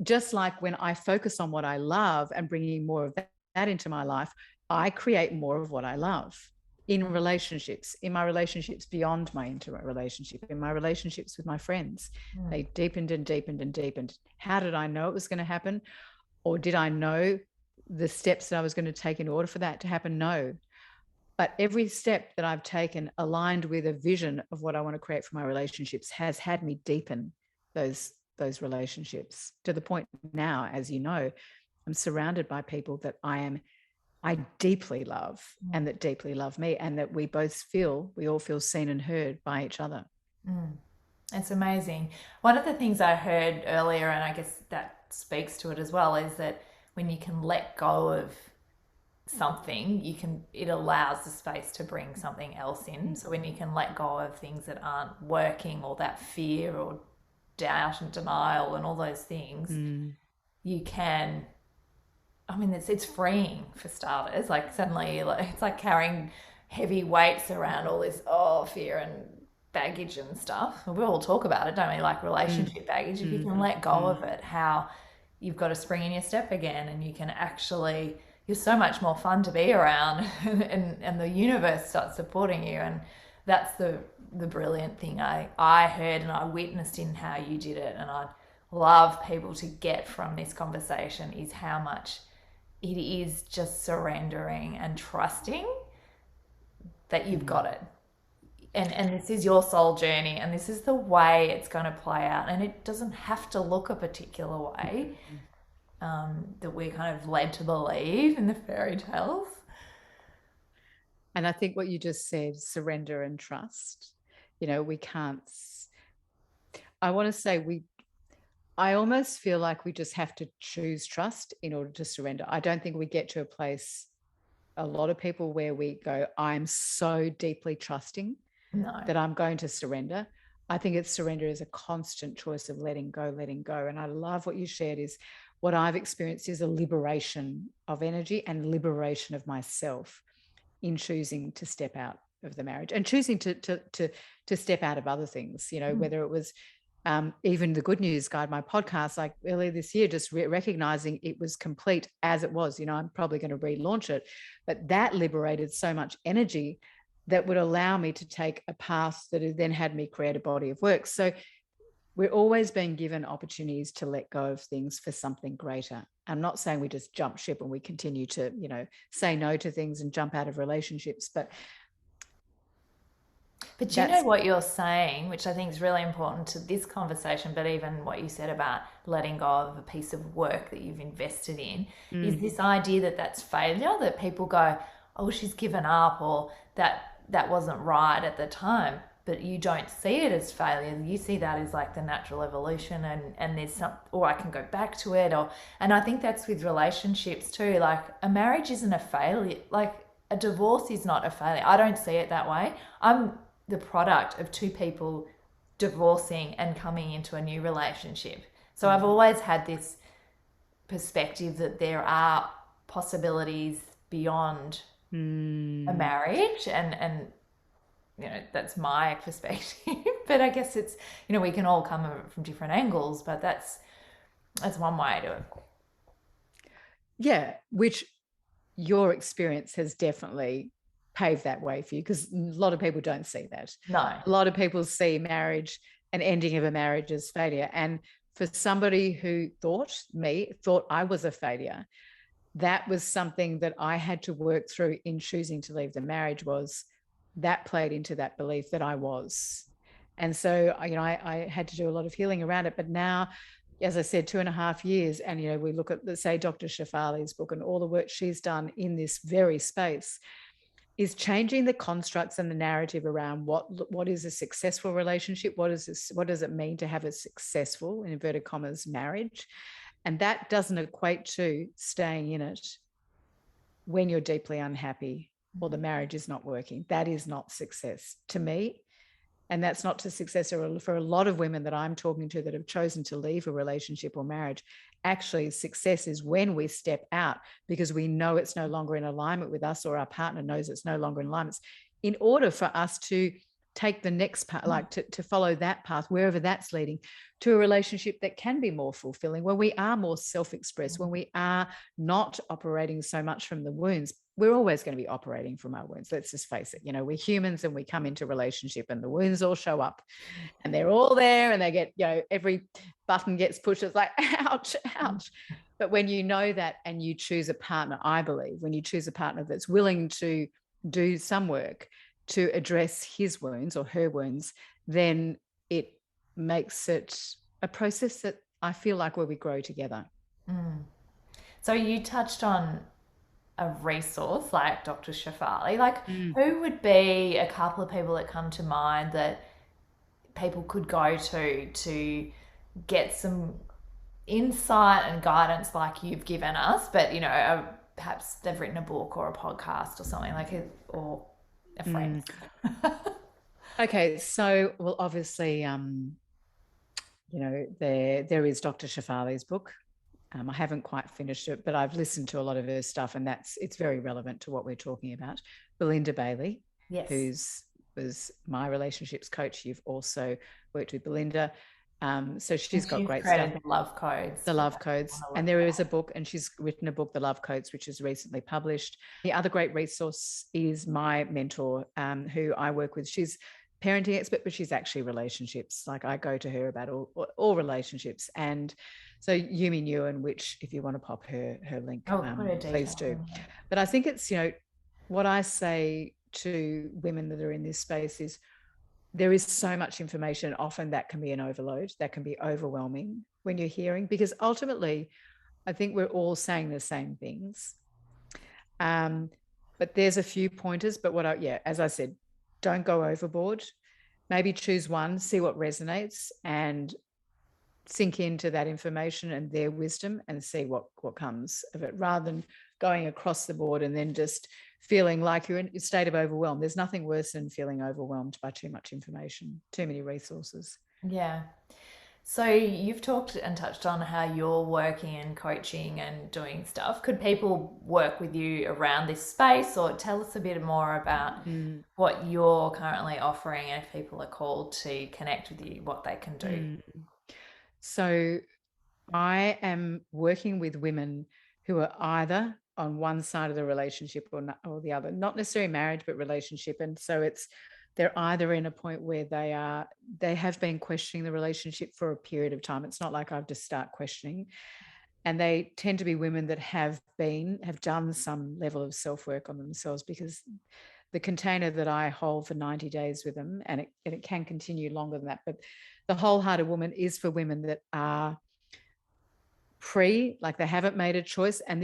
Just like when I focus on what I love and bringing more of that into my life, I create more of what I love in relationships, in my relationships beyond my intimate relationship, in my relationships with my friends. They deepened and deepened and deepened. How did I know it was going to happen? Or did I know the steps that I was going to take in order for that to happen? No. But every step that I've taken aligned with a vision of what I want to create for my relationships has had me deepen those relationships to the point now, as you know, I'm surrounded by people that I deeply love and that deeply love me, and that we all feel seen and heard by each other. It's amazing. One of the things I heard earlier, and I guess that speaks to it as well, is that when you can let go of something, it allows the space to bring something else in. So when you can let go of things that aren't working, or that fear or doubt and denial and all those things, you can, I mean, it's freeing for starters. Like suddenly, it's like carrying heavy weights around, all this fear and baggage and stuff. We all talk about it, don't we? Like relationship baggage. If you can let go of it, how you've got a spring in your step again, and you can actually, you're so much more fun to be around, and the universe starts supporting you. And that's the brilliant thing I heard and I witnessed in how you did it. And I'd love people to get from this conversation is how much it is just surrendering and trusting that you've got it. And this is your soul journey, and this is the way it's going to play out. And it doesn't have to look a particular way that we're kind of led to believe in the fairy tales. And I think what you just said, surrender and trust, we can't, I want to say I almost feel like we just have to choose trust in order to surrender. I don't think we get to a place, a lot of people, where we go, I'm so deeply trusting that I'm going to surrender. I think surrender is a constant choice of letting go. And I love what you shared is what I've experienced is a liberation of energy and liberation of myself in choosing to step out of the marriage and choosing to step out of other things, whether it was even the Good News Guide, my podcast, like earlier this year, just recognizing it was complete as it was. I'm probably going to relaunch it, but that liberated so much energy that would allow me to take a path that then had me create a body of work. So we're always being given opportunities to let go of things for something greater. I'm not saying we just jump ship and we continue to, say no to things and jump out of relationships, but you know what you're saying, which I think is really important to this conversation, but even what you said about letting go of a piece of work that you've invested in, is this idea that that's failure, that people go, oh, she's given up, or that wasn't right at the time. But you don't see it as failure. You see that as like the natural evolution, and there's some, or I can go back to it, and I think that's with relationships too. Like a marriage isn't a failure. Like a divorce is not a failure. I don't see it that way. I'm the product of two people divorcing and coming into a new relationship. So I've always had this perspective that there are possibilities beyond a marriage, and that's my perspective. But I guess it's, we can all come from different angles, but that's one way to it. Yeah, which your experience has definitely paved that way for you, because a lot of people don't see that. No. A lot of people see marriage, an ending of a marriage, as failure. And for somebody who thought I was a failure, that was something that I had to work through in choosing to leave the marriage. Was that played into that belief that I was. And so, I had to do a lot of healing around it. But now, as I said, 2.5 years, and, we look at, let's say, Dr. Shafali's book and all the work she's done in this very space. is changing the constructs and the narrative around what is a successful relationship, what does it mean to have a successful, in inverted commas, marriage. And that doesn't equate to staying in it when you're deeply unhappy or the marriage is not working. That is not success to me. And that's not to success for a lot of women that I'm talking to that have chosen to leave a relationship or marriage. Actually, success is when we step out because we know it's no longer in alignment with us, or our partner knows it's no longer in alignment. In order for us to take the next path, like to follow that path, wherever that's leading, to a relationship that can be more fulfilling, where we are more self-expressed, when we are not operating so much from the wounds. We're always going to be operating from our wounds. Let's just face it. We're humans and we come into relationship and the wounds all show up and they're all there and they get, every button gets pushed. It's like, ouch, ouch. But when you know that and you choose a partner, I believe, when you choose a partner that's willing to do some work to address his wounds or her wounds, then it makes it a process that I feel like where we grow together. So you touched on a resource like Dr. Shafali. Like, who would be a couple of people that come to mind that people could go to get some insight and guidance like you've given us, but perhaps they've written a book or a podcast or something like it, or a friend. Okay, so well, obviously, there is Dr. Shafali's book. I haven't quite finished it, but I've listened to a lot of her stuff, and it's very relevant to what we're talking about. Belinda Bailey, Yes. who was my relationships coach. You've also worked with Belinda. So she's got great stuff. The Love Codes. The Love Codes. And there is a book, and she's written a book, The Love Codes, which is recently published. The other great resource is my mentor, who I work with. She's parenting expert, but she's actually relationships. Like, I go to her about all relationships. And so Yumi Nguyen, which if you want to pop her link, please do. But I think it's, what I say to women that are in this space is, there is so much information. Often that can be an overload, that can be overwhelming when you're hearing, because ultimately I think we're all saying the same things. But there's a few pointers, but as I said, don't go overboard. Maybe choose one, see what resonates, and sink into that information and their wisdom and see what comes of it, rather than going across the board and then just feeling like you're in a state of overwhelm. There's nothing worse than feeling overwhelmed by too much information, too many resources. Yeah. So you've talked and touched on how you're working and coaching and doing stuff. Could people work with you around this space, or tell us a bit more about what you're currently offering, and if people are called to connect with you, what they can do? So I am working with women who are either on one side of the relationship or the other, not necessarily marriage, but relationship. And so they're either in a point where they have been questioning the relationship for a period of time. It's not like I've just start questioning. And they tend to be women that have done some level of self-work on themselves, because the container that I hold for 90 days with them, and it can continue longer than that, but the Wholehearted Woman is for women that are like they haven't made a choice. And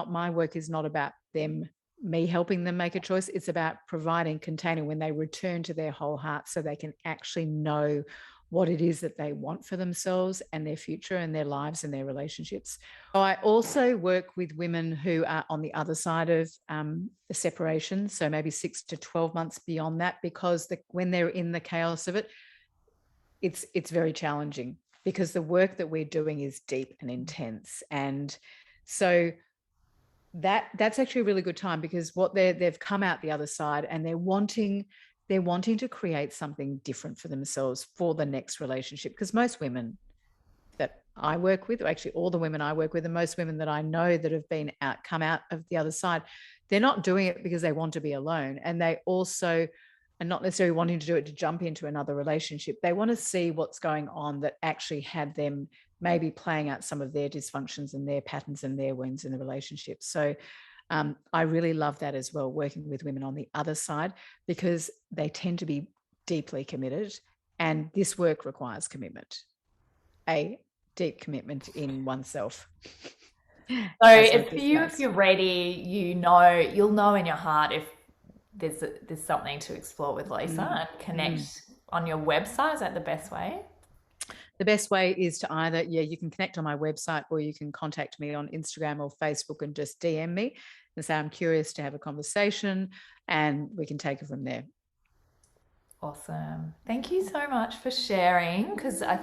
my work is not about me helping them make a choice. It's about providing container when they return to their whole heart, so they can actually know what it is that they want for themselves and their future and their lives and their relationships. I also work with women who are on the other side of the separation, so maybe 6 to 12 months beyond that, because when they're in the chaos of it, it's very challenging, because the work that we're doing is deep and intense. And so that's actually a really good time, because they've come out the other side and they're wanting to create something different for themselves for the next relationship. Because most women that I work with, or actually all the women I work with, and most women that I know that have come out of the other side, they're not doing it because they want to be alone. And they also are not necessarily wanting to do it to jump into another relationship. They want to see what's going on that actually had them maybe playing out some of their dysfunctions and their patterns and their wounds in the relationship. So I really love that as well, working with women on the other side, because they tend to be deeply committed, and this work requires commitment, a deep commitment in oneself. So if you're ready, you'll know in your heart if there's something to explore with Lisa Mm, and mm. connect on your website. Is that the best way? The best way is to either, you can connect on my website, or you can contact me on Instagram or Facebook and just DM me and say, I'm curious to have a conversation, and we can take it from there. Awesome. Thank you so much for sharing, because I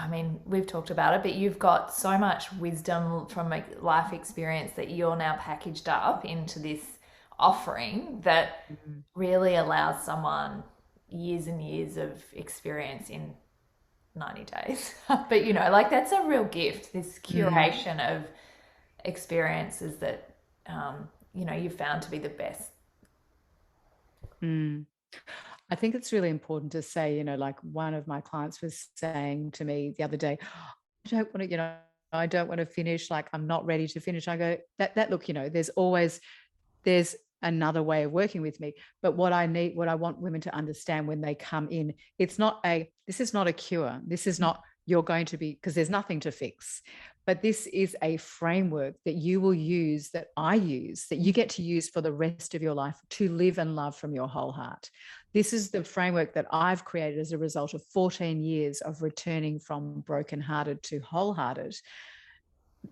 mean, we've talked about it, but you've got so much wisdom from a life experience that you're now packaged up into this offering that Mm, really allows someone years and years of experience in 90 days. But like that's a real gift, this mm, curation of experiences that, you've found to be the best. mm. I think it's really important to say, like one of my clients was saying to me the other day, I don't want to, I don't want to finish. Like, I'm not ready to finish. I go, that look, there's another way of working with me. But what I want women to understand when they come in, this is not a cure. This is not, you're going to be, because there's nothing to fix. But this is a framework that you will use, that I use, that you get to use for the rest of your life to live and love from your whole heart. This is the framework that I've created as a result of 14 years of returning from brokenhearted to wholehearted.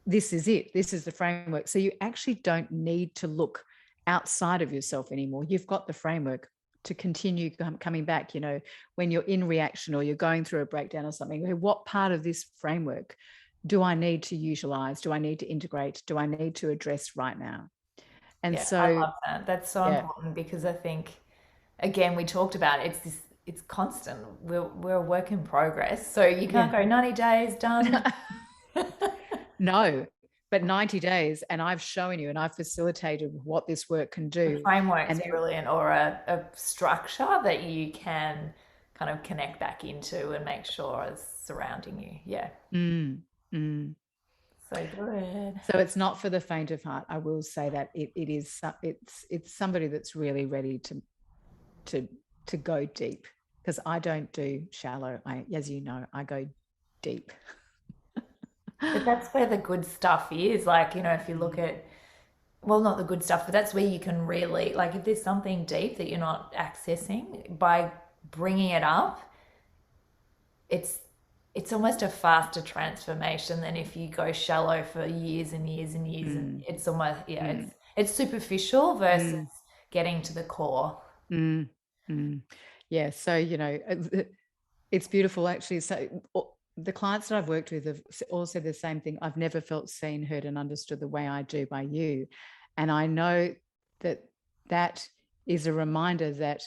This is it. This is the framework. So you actually don't need to look outside of yourself anymore. You've got the framework to continue coming back, when you're in reaction or you're going through a breakdown or something. What part of this framework do I need to utilize? Do I need to integrate? Do I need to address right now? And Yeah, I so, love that. That's so yeah, important because I think, again, we talked about it, it's constant. We're a work in progress. So you can't yeah. go 90 days done. No, but 90 days, and I've shown you and I've facilitated what this work can A do. framework's And then, brilliant, or a structure that you can kind of connect back into and make sure is surrounding you. Yeah, mm, mm. so good. So it's not for the faint of heart. I will say that it is, it's somebody that's really ready to to go deep, because I don't do shallow. As you know, I go deep. But that's where the good stuff is. Like, if you look Mm, at, well, not the good stuff, but that's where you can really, like, if there's something deep that you're not accessing, by bringing it up, it's it's almost a faster transformation than if you go shallow for years and years and years, and mm, it's almost, yeah, mm, it's superficial versus mm, getting to the core. mm, mm. Yeah. So it's beautiful, actually. So the clients that I've worked with have all said the same thing. I've never felt seen, heard, and understood the way I do by you. And I know that that is a reminder that,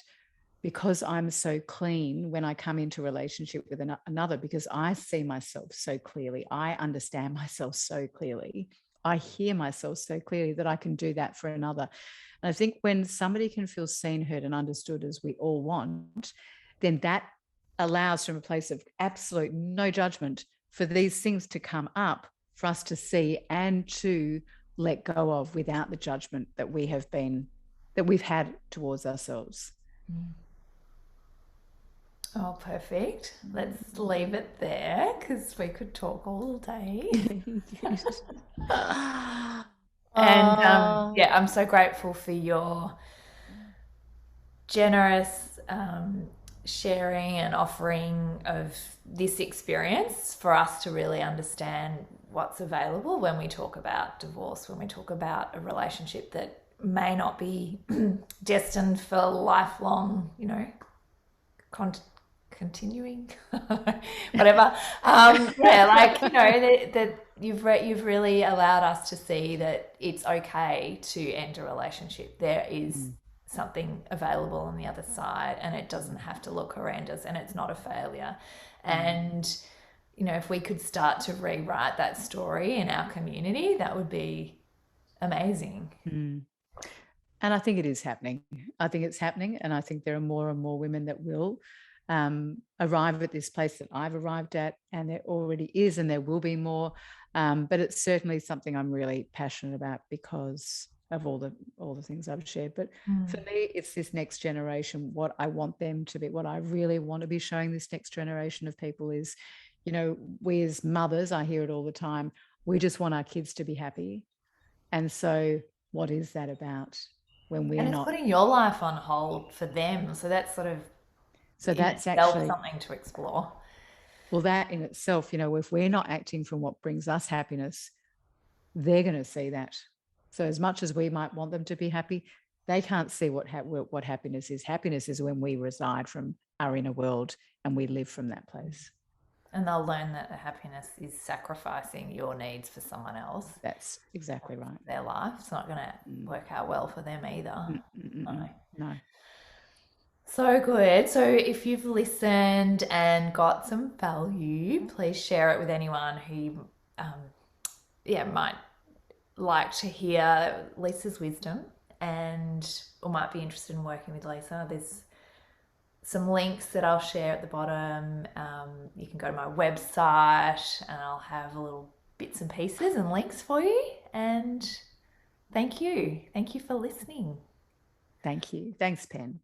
because I'm so clean when I come into relationship with another, because I see myself so clearly, I understand myself so clearly, I hear myself so clearly, that I can do that for another. And I think when somebody can feel seen, heard, and understood, as we all want, then that allows, from a place of absolute no judgment, for these things to come up for us to see and to let go of, without the judgment that we've had towards ourselves. Oh, perfect. Let's leave it there because we could talk all day. And Oh, yeah, I'm so grateful for your generous sharing and offering of this experience for us to really understand what's available when we talk about divorce, when we talk about a relationship that may not be destined for lifelong, con- continuing, whatever. Yeah, like that you've really allowed us to see that it's okay to end a relationship. There is mm, something available on the other side, and it doesn't have to look horrendous, and it's not a failure. mm, And if we could start to rewrite that story in our community, that would be amazing. mm. And I think it is happening. I think it's happening. And I think there are more and more women that will arrive at this place that I've arrived at. And there already is, and there will be more. But it's certainly something I'm really passionate about, because of all the things I've shared. But for Mm. me, it's this next generation. What I want them to be, what I really want to be showing this next generation of people is, we as mothers, I hear it all the time, we just want our kids to be happy. And so what is that about? when we're And it's not. putting your life on hold for them. So that's sort of So in that's itself actually, something to explore. well, that in itself, if we're not acting from what brings us happiness, they're going to see that. So as much as we might want them to be happy, they can't see what happiness is. Happiness is when we reside from our inner world and we live from that place. And they'll learn that the happiness is sacrificing your needs for someone else, That's exactly right. their life. It's not going to Mm. work out well for them either. Mm, mm, mm, No. mm. No. So good. So if you've listened and got some value, please share it with anyone who, um, yeah, might like to hear Lisa's wisdom and or might be interested in working with Lisa. There's some links that I'll share at the bottom. You can go to my website and I'll have a little bits and pieces and links for you. And thank you. Thank you for listening. Thank you. Thanks, Pen.